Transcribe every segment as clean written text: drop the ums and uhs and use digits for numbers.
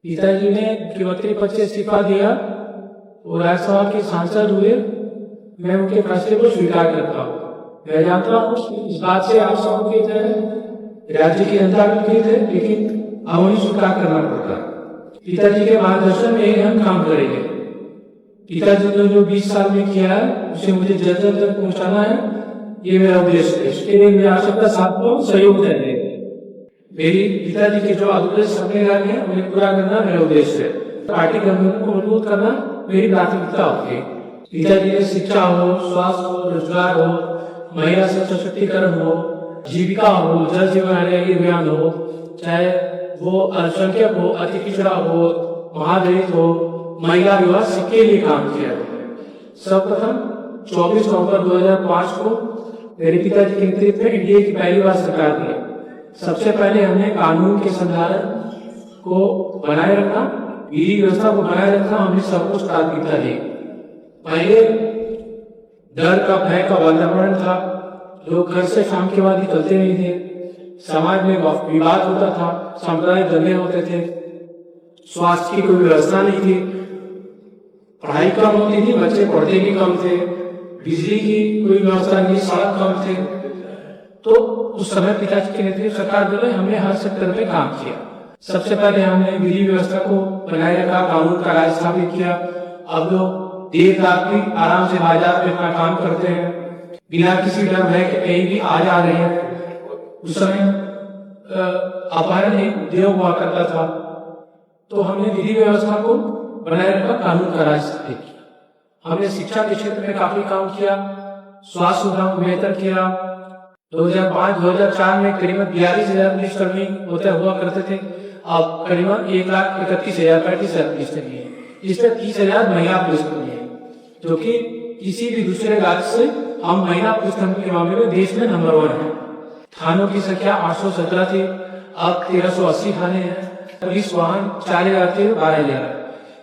पिताजी ने मुख्यमंत्री पद से इस्तीफा दिया और राज्यसभा के सांसद हुए। मैं उनके फैसले को स्वीकार करता हूँ। मैं जानता हूँ इस बात से आप सब के थे, राज्य की जनता भी थे, लेकिन अब उन्हें स्वीकार करना पड़ता। पिताजी के मार्गदर्शन में हम काम करेंगे। पिताजी ने जो 20 साल में किया है उसे मुझे जल्द तक पहुंचाना है, ये मेरा उद्देश्य है। इसके लिए मेरे आवश्यकता साथ को सहयोग देंगे। मेरी पिताजी के जो अधूरे सपने रहे हैं उन्हें पूरा करना मेरा उद्देश्य है। पार्टी गठबंधन को मजबूत करना मेरी प्राथमिकता होगी। पिताजी ने शिक्षा हो, स्वास्थ्य हो, रोजगार हो, महिला सशक्तिकरण हो, जीविका हो, जल जीवन हरियाली अभियान हो, चाहे वो अल्पसंख्यक हो, अति पिछड़ा हो, महादलित हो, महिला विवाह के लिए काम किया। सर्वप्रथम 24 नवंबर 2005 को मेरे पिताजी के नेतृत्व में एनडीए की पहली बार सरकार थी। सबसे पहले हमने कानून के संधारण को बनाए रखना, विधि व्यवस्था को बनाए रखना, हमने सब कुछ प्राथमिकता दी। पहले डर का, भय का वातावरण था। लोग घर से शाम के बाद निकलते नहीं थे। समाज में विवाद होता था, सांप्रदायिक दंगे होते थे, स्वास्थ्य की कोई व्यवस्था नहीं थी, पढ़ाई कम होती थी, बच्चे पढ़ते भी कम थे, बिजली की कोई व्यवस्था नहीं, सड़क कम थे। तो उस समय पिताजी के नेतृत्व सरकार द्वारा हमने हर सेक्टर पे काम किया। सबसे पहले हमने विधि व्यवस्था को बनाए रखा, कानून का राज स्थापित किया। अब लोग देर रात भी आराम से बाजार में अपना काम करते हैं, बिना किसी डर भय के कहीं भी आ जा रहे हैं। उस समय अपहरण एक उद्योग हुआ करता था, तो हमने विधि व्यवस्था को बनाए रखा, कानून का राज स्थापित किया। हमने शिक्षा के क्षेत्र में काफी काम किया, स्वास्थ्य सुविधाओं को बेहतर किया। 2005-2004 में करीबन 42,000 पुलिसकर्मी होते हुआ करते थे, अब करीबन 1,31,000 पुलिसकर्मी है। इसमें 30,000 महिला पुलिसकर्मी है, जो कि किसी भी दूसरे राज्य से हम महिला पुलिसकर्मी के मामले में देश में नंबर 1 है। थानों की संख्या 817 थी, अब 1380 थाने हैं। पुलिस वाहन 4,000 थे, 12,000।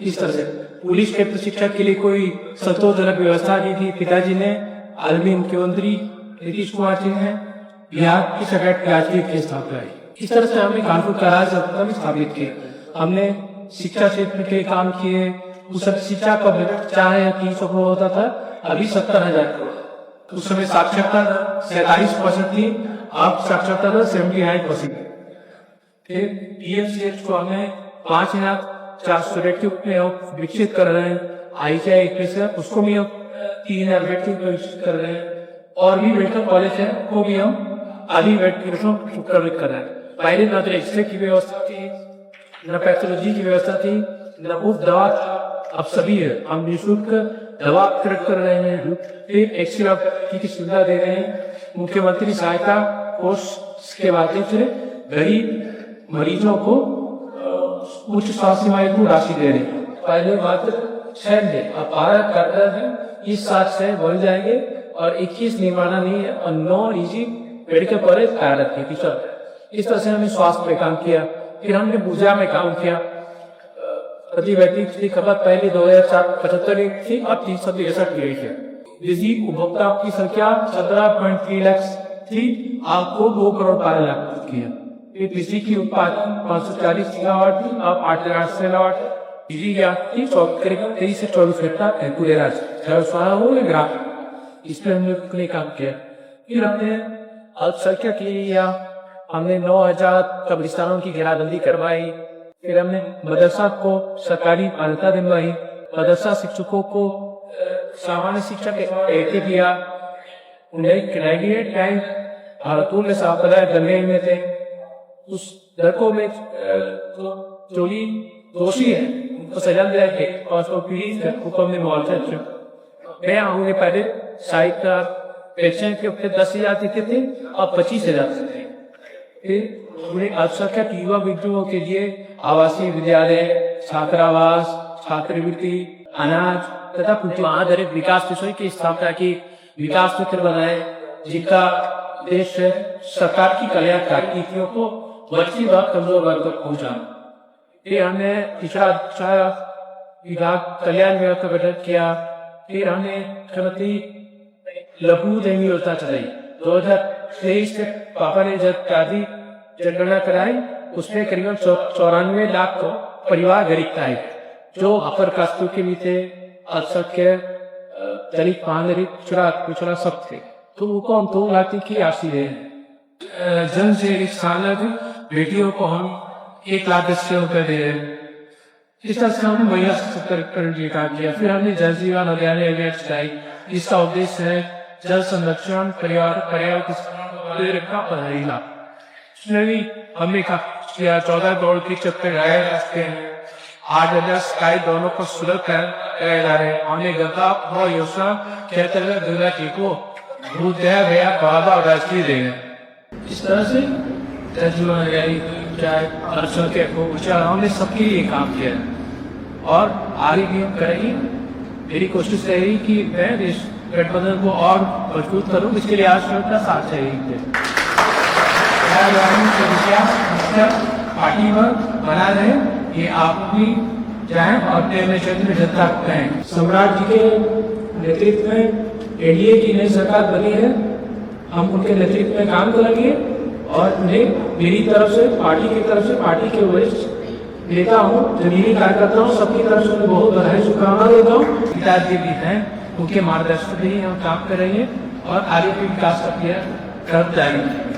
इस तरह से पुलिस के प्रशिक्षण के लिए कोई संतोषजनक व्यवस्था नहीं थी। पिताजी ने आदरणीय मुख्यमंत्री नीतीश कुमार जी ने बिहार की कैडेट राजकीय की स्थापना की। इस तरह से हमने कानून का राज स्थापित किया। हमने शिक्षा क्षेत्र के काम किए। उस समय शिक्षा का बजट 4,300 करोड़ होता था, अभी 70,000 करोड़। उस समय साक्षरता 47% थी, अब साक्षरता दर 79%। फिर पीएमसीएच को हमने 5,400 बेड के रूप में विकसित कर रहे हैं। ICI उसको भी हम 3,000 बेड के विकसित कर रहे हैं, और भी मेडिकल कॉलेज है वो भी हम आधी बेड के उपक्रमित कर रहे हैं। पहले न तो एक्सरे की व्यवस्था थी, न पैथोलॉजी की व्यवस्था थी, न मुफ्त दवा, अब सभी है। हम निःशुल्क दवा वितरित कर रहे हैं, फिर एक्सरे की सुविधा दे रहे हैं। मुख्यमंत्री सहायता कोष के माध्यम से गरीब मरीजों को उच्च स्वास्थ्य सेवाएं को राशि दे रहे हैं। पहले मात्र 6 थे, अब 12 कर रहे हैं। इस साल 6 बढ़ जाएंगे और 21 निर्माणा नहीं है, और 9 निजी मेडिकल कॉलेज कार्यरत थे टीचर। इस तरह से हमने स्वास्थ्य में काम किया। फिर हमने ऊर्जा में काम किया। प्रति व्यक्ति की खपत पहले 2075 थी, अब 363 की है। बिजली उपभोक्ताओं की संख्या 17.3 लाख थी, आपको 2 करोड़ 12 लाख की है। फिर बिजली की उत्पादन 540 गीगावाट थी, अब 8,800 मेगावाट। बिजली की आपूर्ति करीब 23 से 24 घंटा है पूरे राज्य ग्राम। इसमें हमने काम किया। फिर हमने अल्पसंख्यक के लिए हमने 9,000 कब्रिस्तानों की घेराबंदी करवाई। फिर हमने मदरसा को सरकारी मान्यता दिलवाई, मदरसा शिक्षकों को सामान्य शिक्षा के दिया। 1998 भारतपुर में सांप्रदायिक दंगे में थे, उस लड़कों में जो भी दोषी है उनको सजा दिया गया और उसको पीड़ित हुक्म में मौत है। मैं होंगे पहले साहित्य पेंशन के ऊपर 10,000 देते थे, अब 25,000 देते हैं। फिर उन्हें अल्पसंख्यक युवा विद्रोह के लिए आवासीय विद्यालय, छात्रावास, छात्रवृत्ति, अनाज तथा आधारित विकास विषय की स्थापना की। विकास मित्र बनाए, जिनका देश सरकार की कल्याणकारी नीतियों को बच्ची व कमजोर वर्ग तक पहुंचाना। फिर हमने पिछड़ा विभाग कल्याण विभाग का गठन किया। फिर हमने मुख्यमंत्री लघु उद्यमी योजना चलाई। 2023 से पापा ने जब जनगणना कराई, उसमें करीबन 94 लाख को परिवार गरीबता है जो अपर कास्तों के भी थे, असंख्य दलित महादलित कुचला सब थे। तो वो कौन तो लाती की आशी है जन से एक साल बेटियों को हम 1,10,000 रुपए दे रहे हैं। इस तरह से हमने महिला सशक्तिकरण के काम किया। फिर हमने जल जीवन हरियाणा अभियान चलाई। इसका उद्देश्य है जल संरक्षण, पर्यावरण की रखना और हरियाणा। इसमें भी हमने किया 14 करोड़ की चक्कर लगाए जाते हैं। 8,000 स्काई दोनों को सुलभ कराए जा रहे हैं। हमने गंगा और योजना के अंतर्गत गंगा जी को दूध दिया गया, बाबा और राष्ट्रीय देगा। इस तरह से जल जीवन हरियाली चाहे अल्पसंख्यक को हमने सबके लिए काम किया है और आगे भी हम करेंगे। मेरी कोशिश रहेगी कि मैं इस गठबंधन को और मजबूत करूं। इसके लिए आज का साथ चाहिए पार्टी पर बना रहे कि आप भी जाएं और अपने क्षेत्र में जनता को कहें। सम्राट जी के नेतृत्व में एनडीए की नई सरकार बनी है। हम उनके नेतृत्व में काम करेंगे और उन्हें मेरी तरफ से, पार्टी के वरिष्ठ नेता हूँ, जमीनी कार्यकर्ता हूँ, सबकी तरफ से उन्हें बहुत बधाई शुभकामना देता हूँ। पिताजी भी हैं, उनके मार्गदर्शन में ही हम काम करेंगे और आगे भी विकास का क्रिया कर जाएंगे।